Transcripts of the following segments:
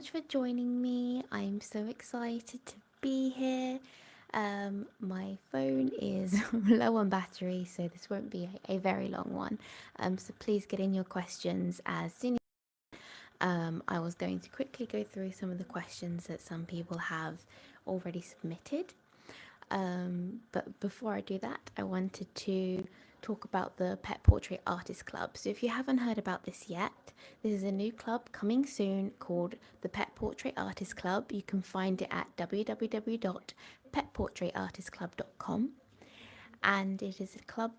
much for joining me. I'm so excited to be here. My phone is low on battery, so this won't be a very long one. So please get in your questions as soon. I was going to quickly go through some of the questions that some people have already submitted. But before I do that, I wanted to talk about the Pet Portrait Artist Club. So if you haven't heard about this yet, this is a new club coming soon called the Pet Portrait Artist Club. You can find it at www.petportraitartistclub.com, and it is a club.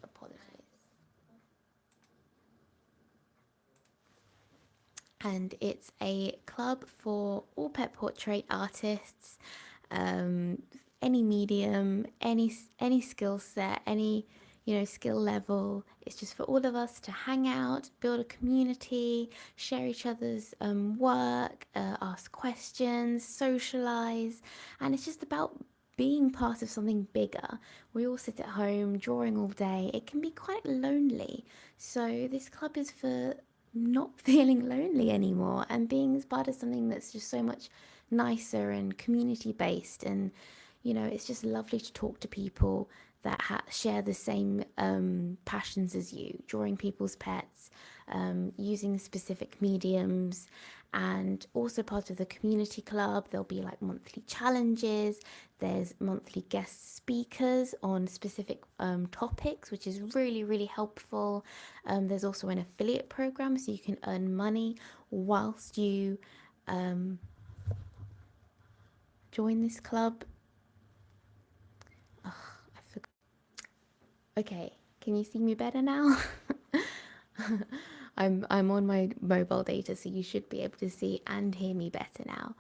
Apologies. And it's a club for all pet portrait artists, um, any medium, any skill set, any skill level. It's just for all of us to hang out, build a community, share each other's work, ask questions, socialize, and it's just about being part of something bigger. We all sit at home drawing all day. It can be quite lonely. So this club is for not feeling lonely anymore and being part of something that's just so much nicer and community based. And it's just lovely to talk to people that share the same passions as you, drawing people's pets, using specific mediums, and also part of the community club. There'll be like monthly challenges, there's monthly guest speakers on specific topics, which is really, really helpful. There's also an affiliate program, so you can earn money whilst you join this club. Oh, I forgot. Okay, can you see me better now? I'm on my mobile data, so you should be able to see and hear me better now.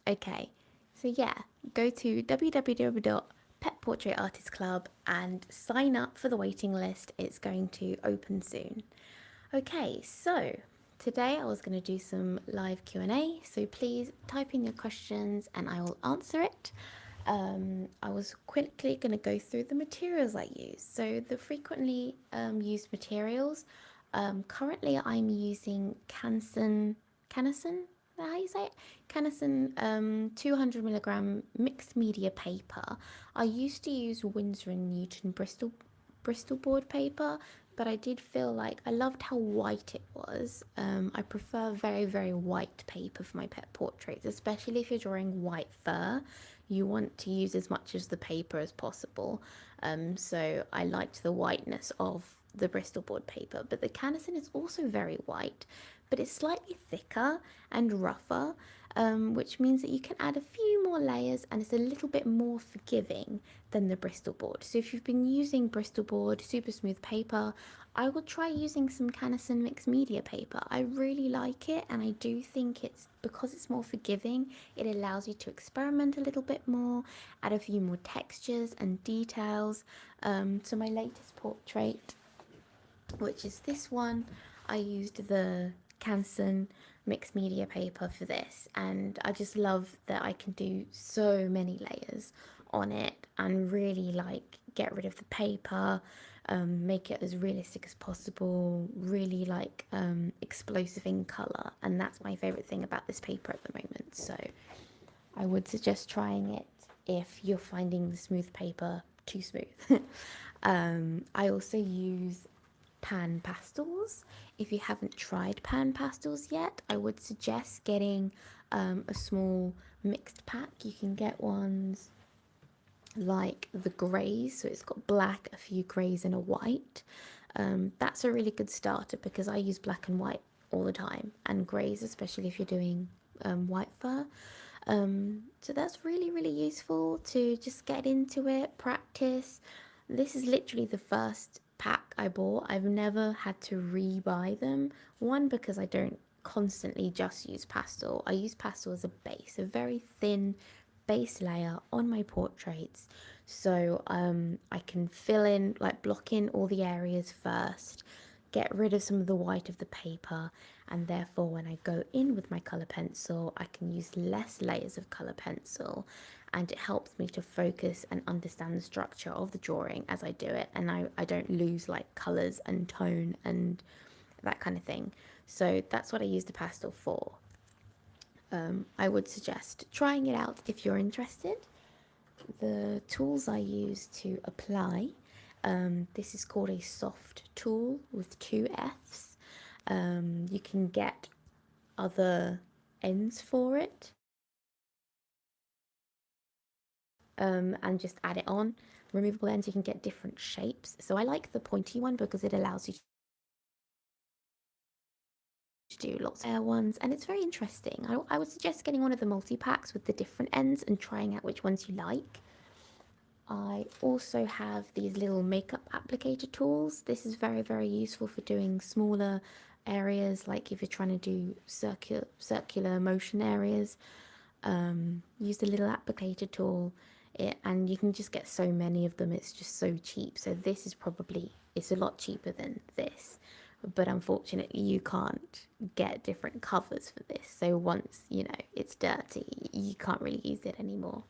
Okay, so yeah, go to www.petportraitartistclub and sign up for the waiting list. It's going to open soon. Okay, so today I was going to do some live Q&A, so please type in your questions and I will answer it. I was quickly going to go through the materials I use. So the frequently used materials, currently I'm using Canson, how you say it? Canson 200 milligram mixed media paper. I used to use Winsor and Newton Bristol board paper, but I did feel like I loved how white it was. I prefer very, very white paper for my pet portraits, especially if you're drawing white fur. You want to use as much as the paper as possible. So I liked the whiteness of the Bristol board paper, but the Canison is also very white, but it's slightly thicker and rougher, which means that you can add a few more layers and it's a little bit more forgiving than the Bristol board. So if you've been using Bristol board super smooth paper, I will try using some Canison mixed media paper. I really like it, and I do think it's because it's more forgiving, it allows you to experiment a little bit more, add a few more textures and details. So my latest portrait, which is this one, I used the Canson mixed media paper for this, and I just love that I can do so many layers on it and really like get rid of the paper, make it as realistic as possible, really like explosive in color, and that's my favorite thing about this paper at the moment. So I would suggest trying it if you're finding the smooth paper too smooth. I also use pan pastels. If you haven't tried pan pastels yet, I would suggest getting a small mixed pack. You can get ones like the greys, so it's got black, a few greys and a white. That's a really good starter because I use black and white all the time, and greys, especially if you're doing white fur. So that's really, really useful to just get into it, practice. This is literally the first pack I bought. I've never had to re-buy them. One, because I don't constantly just use pastel. I use pastel as a base, a very thin base layer on my portraits. So I can fill in, like block in all the areas first, get rid of some of the white of the paper, and therefore when I go in with my colour pencil, I can use less layers of colour pencil, and it helps me to focus and understand the structure of the drawing as I do it, and I don't lose like colours and tone and that kind of thing. So that's what I use the pastel for. I would suggest trying it out if you're interested. The tools I use to apply, this is called a soft tool with two Fs. You can get other ends for it, and just add it on. Removable ends, you can get different shapes. So I like the pointy one because it allows you to do lots of hair ones, and it's very interesting. I would suggest getting one of the multi-packs with the different ends and trying out which ones you like. I also have these little makeup applicator tools. This is very, very useful for doing smaller areas, like if you're trying to do circular motion areas. Use the little applicator tool, and you can just get so many of them. It's just so cheap. So this is probably, it's a lot cheaper than this, but unfortunately you can't get different covers for this. So once you know it's dirty, you can't really use it anymore.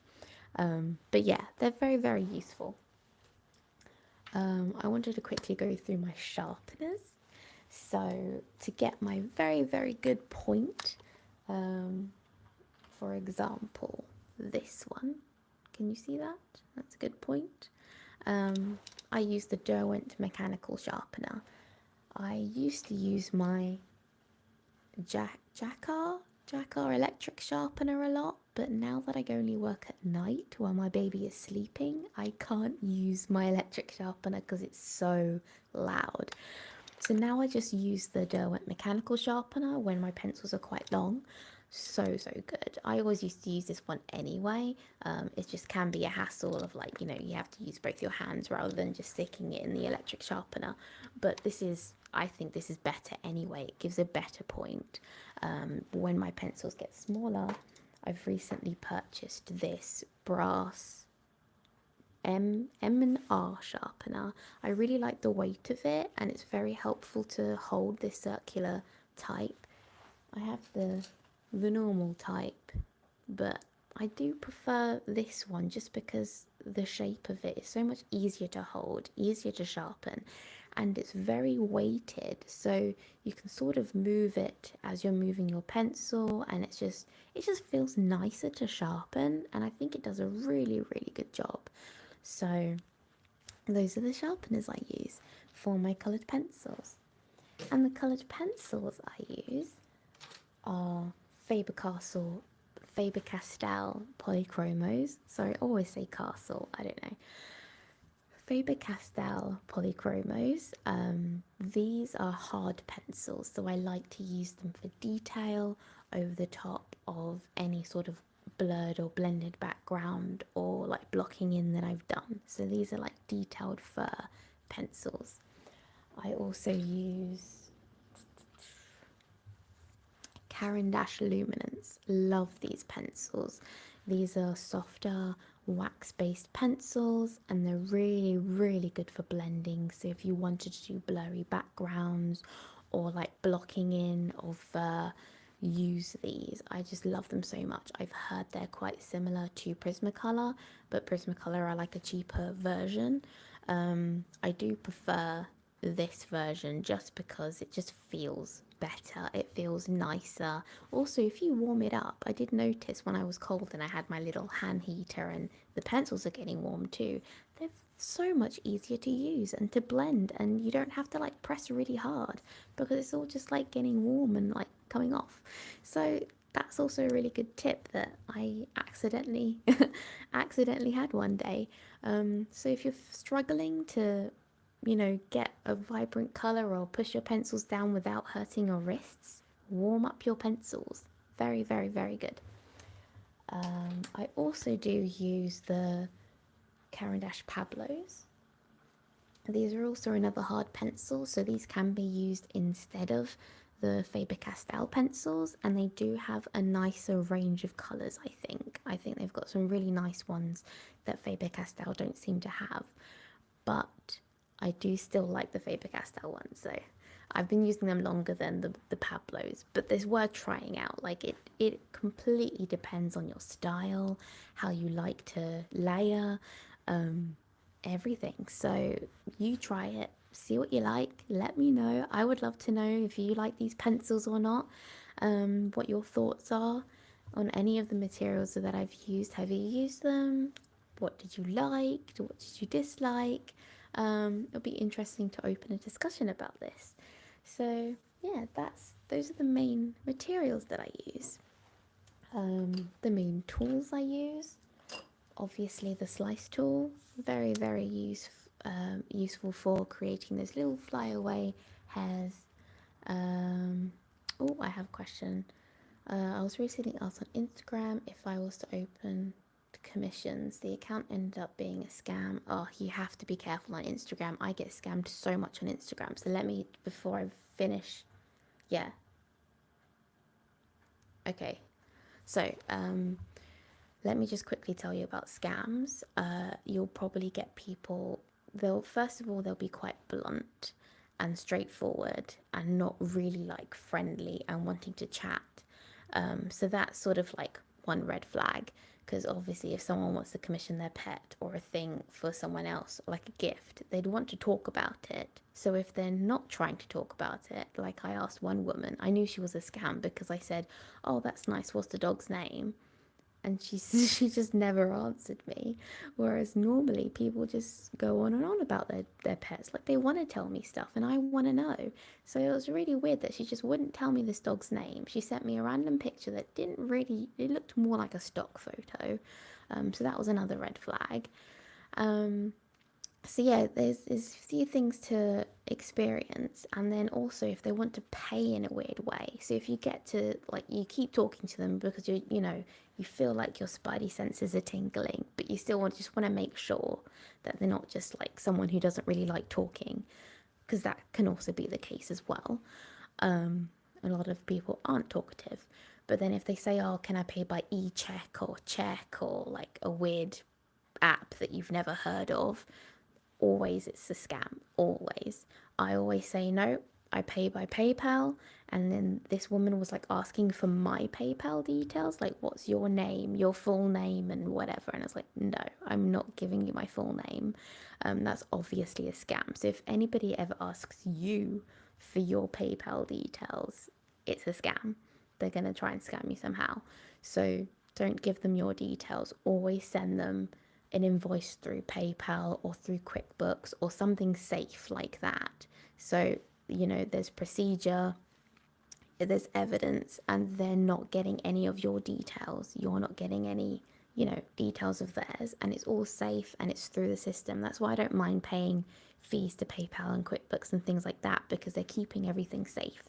But yeah, they're very, very useful. I wanted to quickly go through my sharpeners. So to get my very, very good point, for example, this one, can you see that? That's a good point. I use the Derwent mechanical sharpener. I used to use my Jacquard electric sharpener a lot, but now that I only work at night while my baby is sleeping, I can't use my electric sharpener because it's so loud. So now I just use the Derwent mechanical sharpener when my pencils are quite long. So, so good. I always used to use this one anyway. It just can be a hassle of, like, you know, you have to use both your hands rather than just sticking it in the electric sharpener. But this is, I think this is better anyway. It gives a better point. When my pencils get smaller, I've recently purchased this brass and R sharpener. I really like the weight of it, and it's very helpful to hold this circular type. I have the normal type, but I do prefer this one just because the shape of it is so much easier to hold, easier to sharpen, and it's very weighted, so you can sort of move it as you're moving your pencil, and it just feels nicer to sharpen, and I think it does a really, really good job. So those are the sharpeners I use for my coloured pencils. And the coloured pencils I use are Faber-Castell polychromos. Sorry, I always say castle, I don't know. Faber-Castell polychromos. These are hard pencils, so I like to use them for detail over the top of any sort of blurred or blended background or like blocking in that I've done. So these are like detailed fur pencils. I also use Caran d'Ache Luminance. Love these pencils. These are softer wax-based pencils, and they're really, really good for blending. So if you wanted to do blurry backgrounds or like blocking in of use these. I just love them so much. I've heard they're quite similar to Prismacolor, but Prismacolor are like a cheaper version. I do prefer this version just because it just feels better, it feels nicer. Also, if you warm it up, I did notice when I was cold and I had my little hand heater and the pencils are getting warm too, they're so much easier to use and to blend, and you don't have to like press really hard because it's all just like getting warm and like coming off. So that's also a really good tip that I accidentally had one day. So if you're struggling to, you know, get a vibrant color or push your pencils down without hurting your wrists, warm up your pencils. Very, very, very good. I also do use the Caran d'Ache Pablos. These are also another hard pencil, so these can be used instead of the Faber-Castell pencils, and they do have a nicer range of colours, I think. I think they've got some really nice ones that Faber-Castell don't seem to have, but I do still like the Faber-Castell ones, so I've been using them longer than the Pablos, but there's worth trying out. Like it completely depends on your style, how you like to layer, everything. So you try it, see what you like. Let me know. I would love to know if you like these pencils or not, what your thoughts are on any of the materials that I've used. Have you used them? What did you like? What did you dislike? It'll be interesting to open a discussion about this. So yeah, those are the main materials that I use. The main tools I use, obviously the slice tool, very useful for creating those little flyaway hairs. Oh, I have a question. I was recently asked on Instagram if I was to open commissions. The account ended up being a scam. Oh, you have to be careful on Instagram. I get scammed so much on Instagram. So let me, before I finish, yeah. Okay. So, let me just quickly tell you about scams. You'll probably get people, they'll, first of all, they'll be quite blunt and straightforward and not really like friendly and wanting to chat. So that's sort of like one red flag, because obviously if someone wants to commission their pet or a thing for someone else, like a gift, they'd want to talk about it. So if they're not trying to talk about it, like I asked one woman, I knew she was a scam because I said, oh, that's nice, what's the dog's name? And she just never answered me. Whereas normally people just go on and on about their pets, like they want to tell me stuff and I want to know. So it was really weird that she just wouldn't tell me this dog's name. She sent me a random picture that didn't really, it looked more like a stock photo. So that was another red flag. So yeah, there's a few things to experience, and then also if they want to pay in a weird way. So if you get to, like, you keep talking to them because you feel like your spidey senses are tingling, but you still just want to make sure that they're not just like someone who doesn't really like talking, because that can also be the case as well. A lot of people aren't talkative, but then if they say, oh, can I pay by e-check or check or like a weird app that you've never heard of, always it's a scam. Always. I always say no, I pay by PayPal. And then this woman was like asking for my PayPal details, like what's your name, your full name, and whatever. And I was like, no, I'm not giving you my full name. That's obviously a scam. So if anybody ever asks you for your PayPal details, it's a scam. They're going to try and scam you somehow. So don't give them your details. Always send them an invoice through PayPal or through QuickBooks or something safe like that. So, there's procedure, there's evidence, and they're not getting any of your details. You're not getting any, details of theirs, and it's all safe and it's through the system. That's why I don't mind paying fees to PayPal and QuickBooks and things like that, because they're keeping everything safe.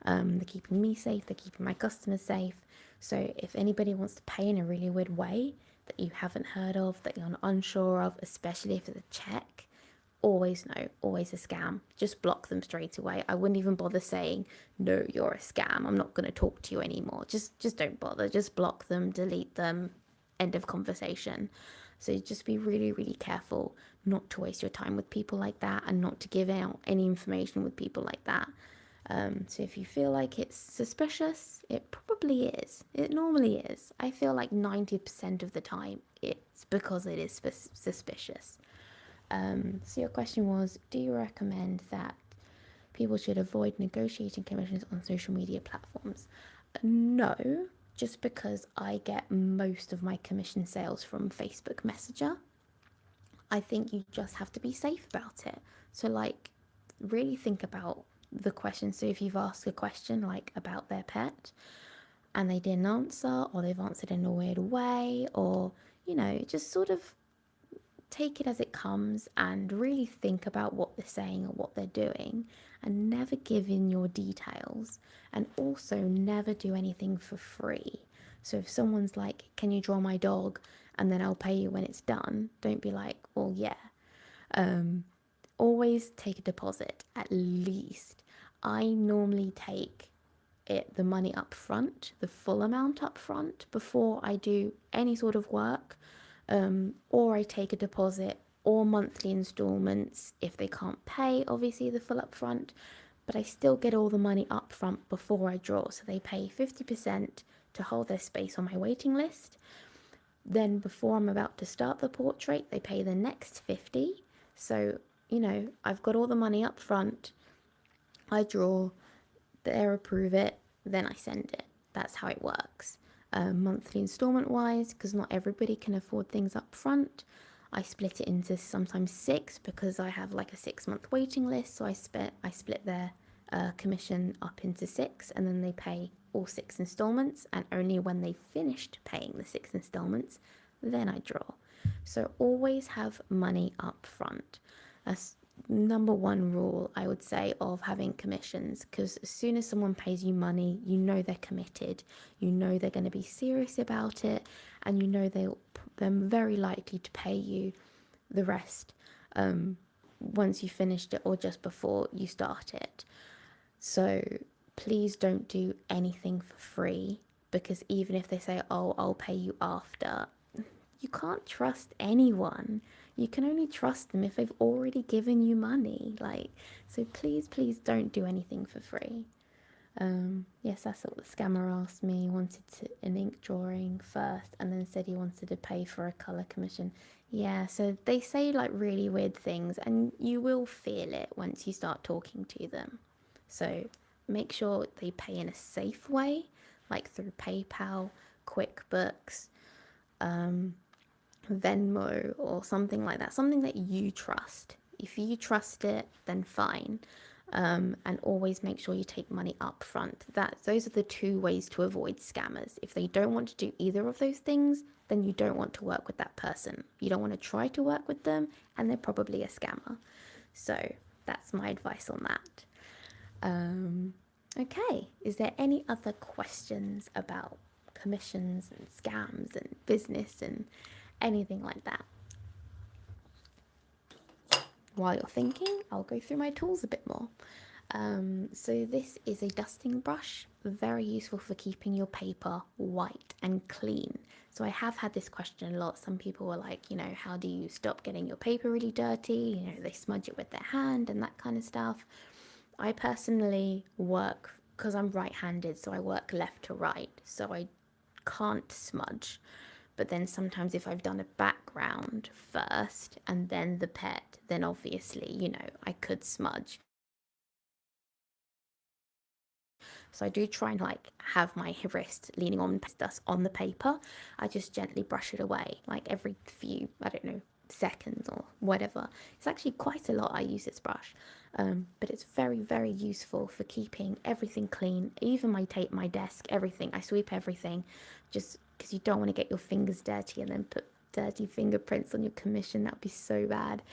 They're keeping me safe, they're keeping my customers safe. So if anybody wants to pay in a really weird way that you haven't heard of, that you're not unsure of, especially if it's a check, always know, always a scam. Just block them straight away. I wouldn't even bother saying, no, you're a scam, I'm not going to talk to you anymore. Just don't bother. Just block them, delete them, end of conversation. So just be really, really careful not to waste your time with people like that, and not to give out any information with people like that. So if you feel like it's suspicious, it probably is. It normally is. I feel like 90% of the time it's because it is suspicious. So your question was, do you recommend that people should avoid negotiating commissions on social media platforms? No, just because I get most of my commission sales from Facebook Messenger. I think you just have to be safe about it. So, like, really think about the question. So, if you've asked a question like about their pet and they didn't answer, or they've answered in a weird way, or, just sort of take it as it comes and really think about what they're saying or what they're doing, and never give in your details, and also never do anything for free. So if someone's like, can you draw my dog and then I'll pay you when it's done, don't be like, well, yeah. Always take a deposit, at least. I normally take the money up front, the full amount up front, before I do any sort of work, or I take a deposit or monthly installments if they can't pay, obviously, the full upfront, but I still get all the money up front before I draw. So they pay 50% to hold their space on my waiting list. Then before I'm about to start the portrait, they pay the next 50. So, I've got all the money up front, I draw, they approve it, then I send it. That's how it works. Monthly installment wise, because not everybody can afford things up front, I split it into sometimes 6 because I have like a 6-month waiting list. So I split their commission up into 6, and then they pay all 6 installments. And only when they finished paying the 6 installments, then I draw. So always have money up front. That's number one rule, I would say, of having commissions, because as soon as someone pays you money, you know they're committed, you know they're going to be serious about it, and you know they're very likely to pay you the rest once you finished it or just before you start it. So please don't do anything for free, because even if they say, oh, I'll pay you after, you can't trust anyone. You can only trust them if they've already given you money. So please don't do anything for free. Yes, that's what the scammer asked me. He wanted an ink drawing first, and then said he wanted to pay for a colour commission. Yeah, so they say like really weird things, and you will feel it once you start talking to them. So make sure they pay in a safe way, like through PayPal, QuickBooks, Venmo, or something like that, something that you trust. If you trust it, then fine. And always make sure you take money up front. Those are the 2 ways to avoid scammers. If they don't want to do either of those things, then you don't want to work with that person. You don't want to try to work with them, and they're probably a scammer. So that's my advice on that. Okay, is there any other questions about commissions and scams and business and anything like that? While you're thinking, I'll go through my tools a bit more. So this is a dusting brush, very useful for keeping your paper white and clean. So I have had this question a lot. Some people were like, how do you stop getting your paper really dirty? They smudge it with their hand and that kind of stuff. I personally work, because I'm right-handed, so I work left to right, so I can't smudge. But then sometimes if I've done a background first and then the pet, then obviously, I could smudge. So I do try and have my wrist leaning on dust on the paper. I just gently brush it away, like every few, I don't know, seconds or whatever. It's actually quite a lot I use this brush. But it's very, very useful for keeping everything clean. Even my desk, everything. I sweep everything, just because you don't want to get your fingers dirty and then put dirty fingerprints on your commission. That would be so bad.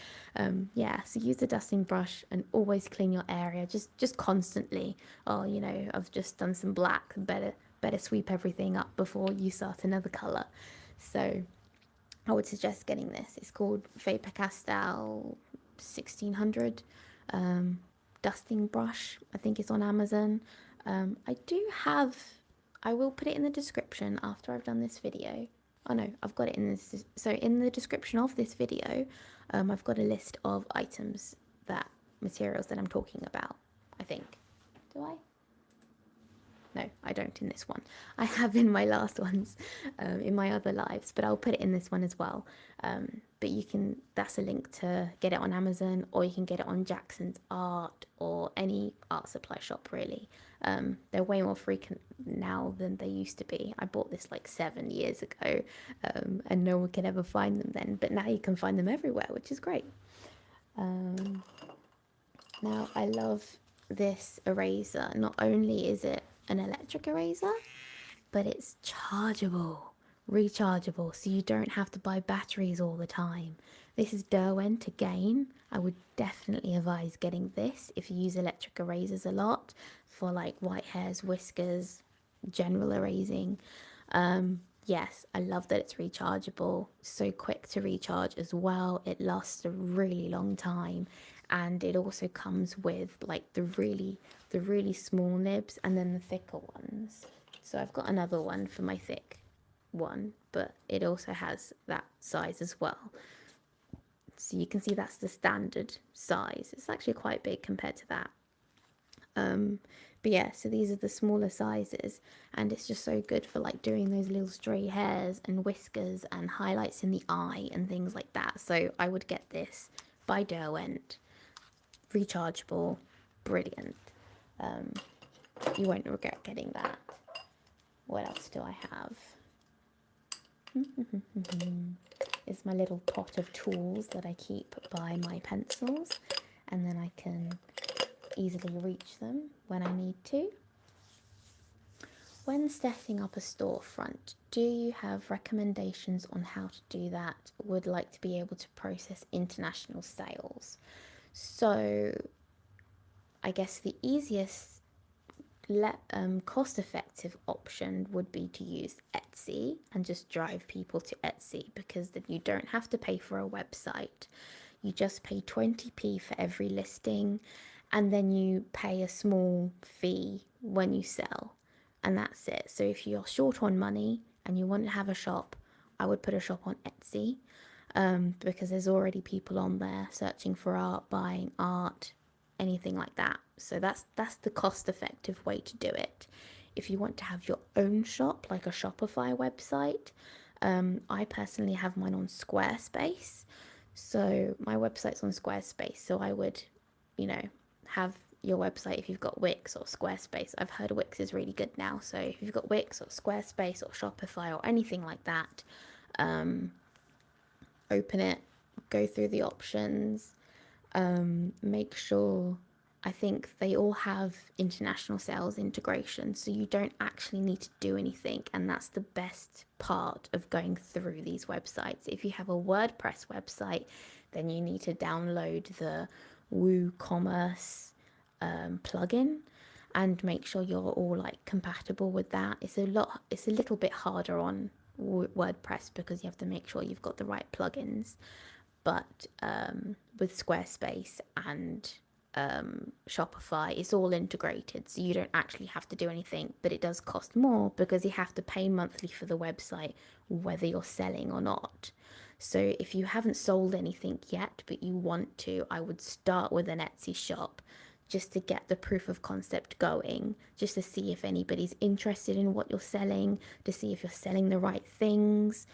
Yeah, so use the dusting brush and always clean your area, just constantly. Oh, I've just done some black, better sweep everything up before you start another color. So I would suggest getting this. It's called Faber-Castell 1600 dusting brush. I think it's on Amazon. I will put it in the description after I've done this video. Oh no, I've got it in this. So in the description of this video, I've got a list of materials that I'm talking about, I think. Do I? No, I don't in this one. I have in my last ones, in my other lives, but I'll put it in this one as well. But that's a link to get it on Amazon, or you can get it on Jackson's Art or any art supply shop, really. They're way more frequent now than they used to be. I bought this like 7 years ago, and no one could ever find them then, but now you can find them everywhere, which is great. Now, I love this eraser. Not only is it an electric eraser, but it's chargeable, rechargeable, so you don't have to buy batteries all the time. This is Derwent again. I would definitely advise getting this if you use electric erasers a lot for like white hairs, whiskers, general erasing. Yes, I love that it's rechargeable, so quick to recharge as well. It lasts a really long time, and it also comes with like the really small nibs and then the thicker ones. So I've got another one for my thick one, but it also has that size as well. So you can see that's the standard size. It's actually quite big compared to that. But yeah, so these are the smaller sizes, and it's just so good for like doing those little stray hairs and whiskers and highlights in the eye and things like that. So I would get this by Derwent. rechargeable, brilliant. You won't regret getting that. What else do I have? Is my little pot of tools that I keep by my pencils, and then I can easily reach them when I need to. When setting up a storefront, do you have recommendations on how to do that? Would like to be able to process international sales. So I guess the easiest cost-effective option would be to use Etsy and just drive people to Etsy, because then you don't have to pay for a website. You just pay 20p for every listing, and then you pay a small fee when you sell, and that's it. So if you're short on money and you want to have a shop, I would put a shop on Etsy, because there's already people on there searching for art, buying art, anything like that. So that's the cost effective way to do it. If you want to have your own shop, like a Shopify website, I personally have mine on Squarespace. So my website's on Squarespace. So I would, have your website if you've got Wix or Squarespace. I've heard Wix is really good now. So if you've got Wix or Squarespace or Shopify or anything like that, open it, go through the options, make sure, I think they all have international sales integration, so you don't actually need to do anything, and that's the best part of going through these websites. If you have a WordPress website, then you need to download the WooCommerce plugin and make sure you're all like compatible with that. It's a little bit harder on WordPress because you have to make sure you've got the right plugins, but with Squarespace and Shopify, it's all integrated, so you don't actually have to do anything, but it does cost more because you have to pay monthly for the website whether you're selling or not. So if you haven't sold anything yet but you want to, I would start with an Etsy shop just to get the proof of concept going, just to see if anybody's interested in what you're selling, to see if you're selling the right things.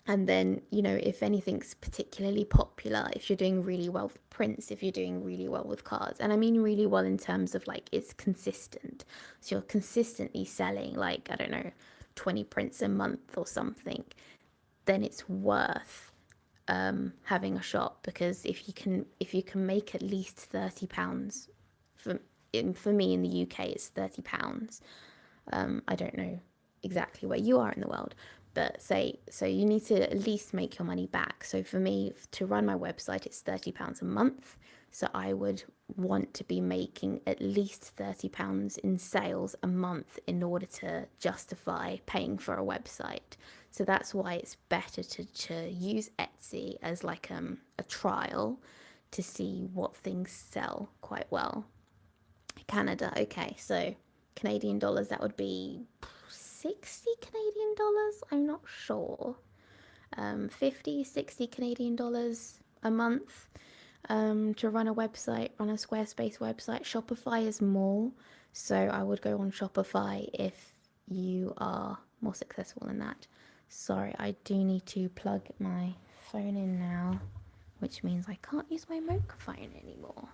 And then, if anything's particularly popular, if you're doing really well with prints, if you're doing really well with cards, and I mean really well in terms of like it's consistent. So you're consistently selling like, I don't know, 20 prints a month or something, then it's worth having a shop, because if you can make at least £30, for me in the UK it's £30. I don't know exactly where you are in the world, but so you need to at least make your money back. So for me, to run my website, it's £30 a month. So I would want to be making at least £30 in sales a month in order to justify paying for a website. So that's why it's better to use Etsy as like a trial to see what things sell quite well. Canada, okay, so Canadian dollars, that would be 60 Canadian dollars, I'm not sure. 50, 60 Canadian dollars a month to run a website, run a Squarespace website. Shopify is more, so I would go on Shopify if you are more successful in that. Sorry, I do need to plug my phone in now, which means I can't use my microphone anymore.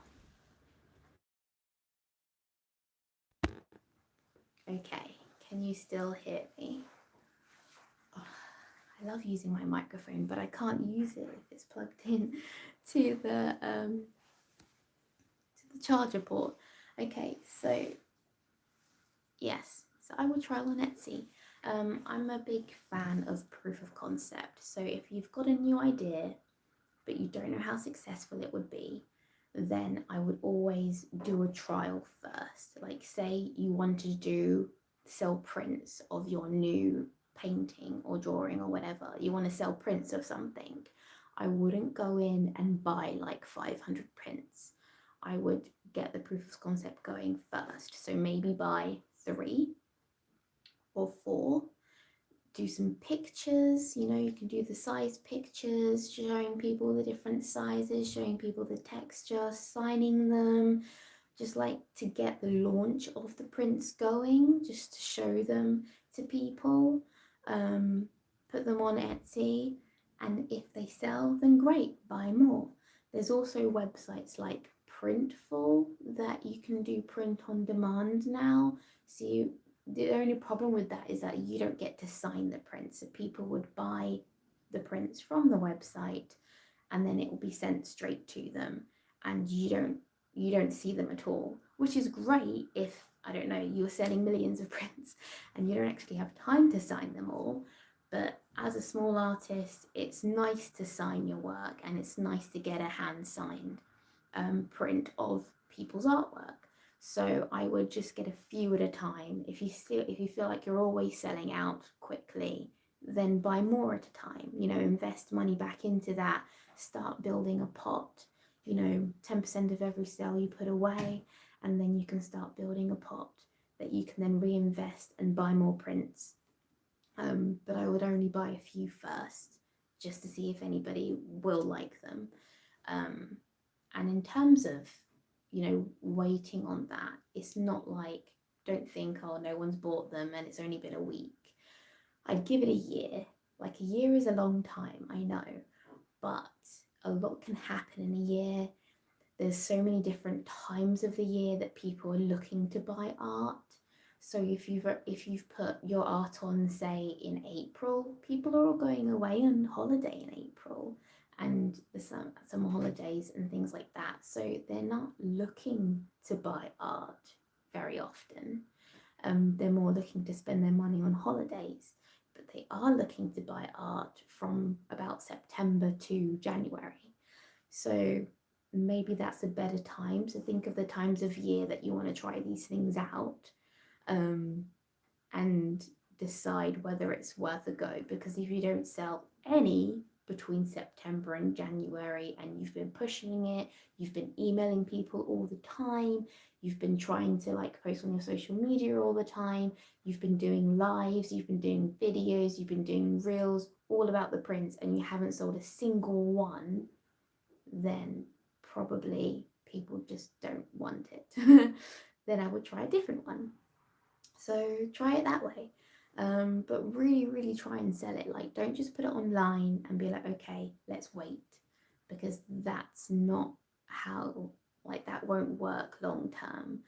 Okay, can you still hear me? Oh, I love using my microphone, but I can't use it if it's plugged in to the charger port. Okay, so yes, so I will trial on Etsy. I'm a big fan of proof of concept. So if you've got a new idea, but you don't know how successful it would be, then I would always do a trial first. Like say you want to sell prints of your new painting or drawing or whatever, you want to sell prints of something, I wouldn't go in and buy like 500 prints. I would get the proof of concept going first. So maybe buy 3 or 4, do some pictures, you can do the size pictures, showing people the different sizes, showing people the texture, signing them, just like to get the launch of the prints going, just to show them to people. Put them on Etsy, and if they sell, then great, buy more. There's also websites like Printful that you can do print on demand now. So the only problem with that is that you don't get to sign the prints. So people would buy the prints from the website and then it will be sent straight to them, and you don't see them at all, which is great if, I don't know, you're selling millions of prints and you don't actually have time to sign them all. But as a small artist, it's nice to sign your work, and it's nice to get a hand signed print of people's artwork. So I would just get a few at a time. If you feel like you're always selling out quickly, then buy more at a time. Invest money back into that. Start building a pot. 10% of every sale you put away, and then you can start building a pot that you can then reinvest and buy more prints. But I would only buy a few first, just to see if anybody will like them. And in terms of, waiting on that, it's not like, don't think, oh, no one's bought them and it's only been a week. I'd give it a year. Like, a year is a long time, I know, but a lot can happen in a year. There's so many different times of the year that people are looking to buy art. So if you've put your art on, say, in April, people are all going away on holiday in April, and the summer holidays and things like that. So they're not looking to buy art very often. They're more looking to spend their money on holidays, but they are looking to buy art from about September to January. So maybe that's a better time. So think of the times of year that you want to try these things out, and decide whether it's worth a go. Because if you don't sell any between September and January, and you've been pushing it, you've been emailing people all the time, you've been trying to post on your social media all the time, you've been doing lives, you've been doing videos, you've been doing reels all about the prints, and you haven't sold a single one, then probably people just don't want it. Then I would try a different one. So try it that way. But really, really try and sell it. Don't just put it online and be like, okay, let's wait, because that's not how, that won't work long term.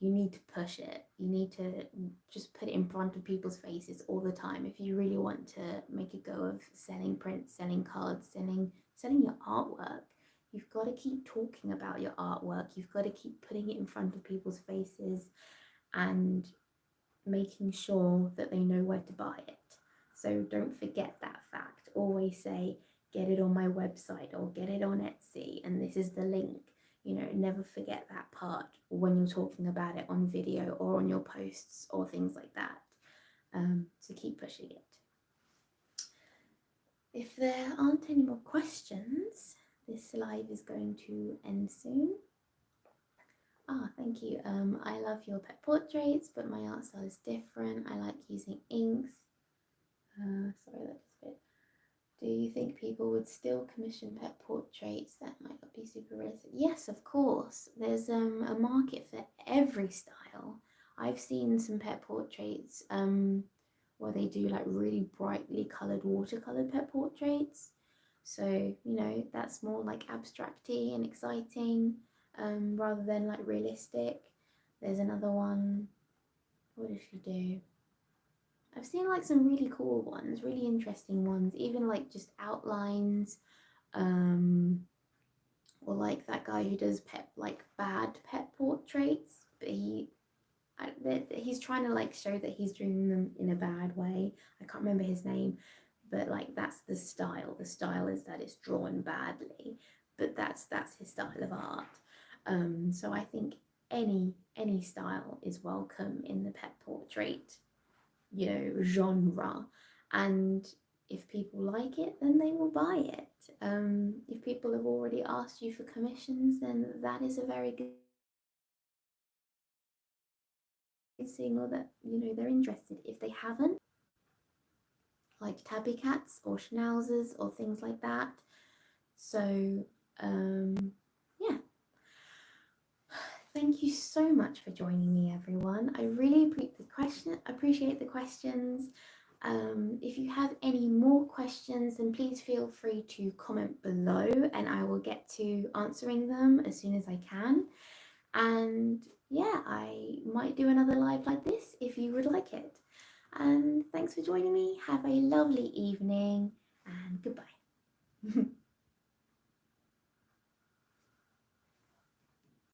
You need to push it. You need to just put it in front of people's faces all the time. If you really want to make a go of selling prints, selling cards, selling your artwork, you've got to keep talking about your artwork. You've got to keep putting it in front of people's faces and making sure that they know where to buy it. So don't forget that fact. Always say, get it on my website or get it on Etsy, and this is the link. Never forget that part when you're talking about it on video or on your posts or things like that. So keep pushing it. If there aren't any more questions, this live is going to end soon. Thank you. I love your pet portraits, but my art style is different. I like using inks. Sorry, that's a bit. Do you think people would still commission pet portraits that might not be super realistic? Yes, of course. There's a market for every style. I've seen some pet portraits where they do really brightly coloured watercolour pet portraits. So, that's more abstract-y and exciting, rather than realistic. There's another one. What does she do? I've seen some really cool ones, really interesting ones, even just outlines, or that guy who does bad pet portraits, but he's trying to show that he's doing them in a bad way. I can't remember his name, but that's the style. The style is that it's drawn badly, but that's his style of art. So I think any style is welcome in the pet portrait genre, and if people like it, then they will buy it. If people have already asked you for commissions, then that is a very good signal that they're interested. If they haven't, like tabby cats or schnauzers or things like that. So yeah, thank you so much for joining me, everyone. I really appreciate the questions. If you have any more questions, then please feel free to comment below and I will get to answering them as soon as I can. And yeah, I might do another live like this if you would like it. And thanks for joining me. Have a lovely evening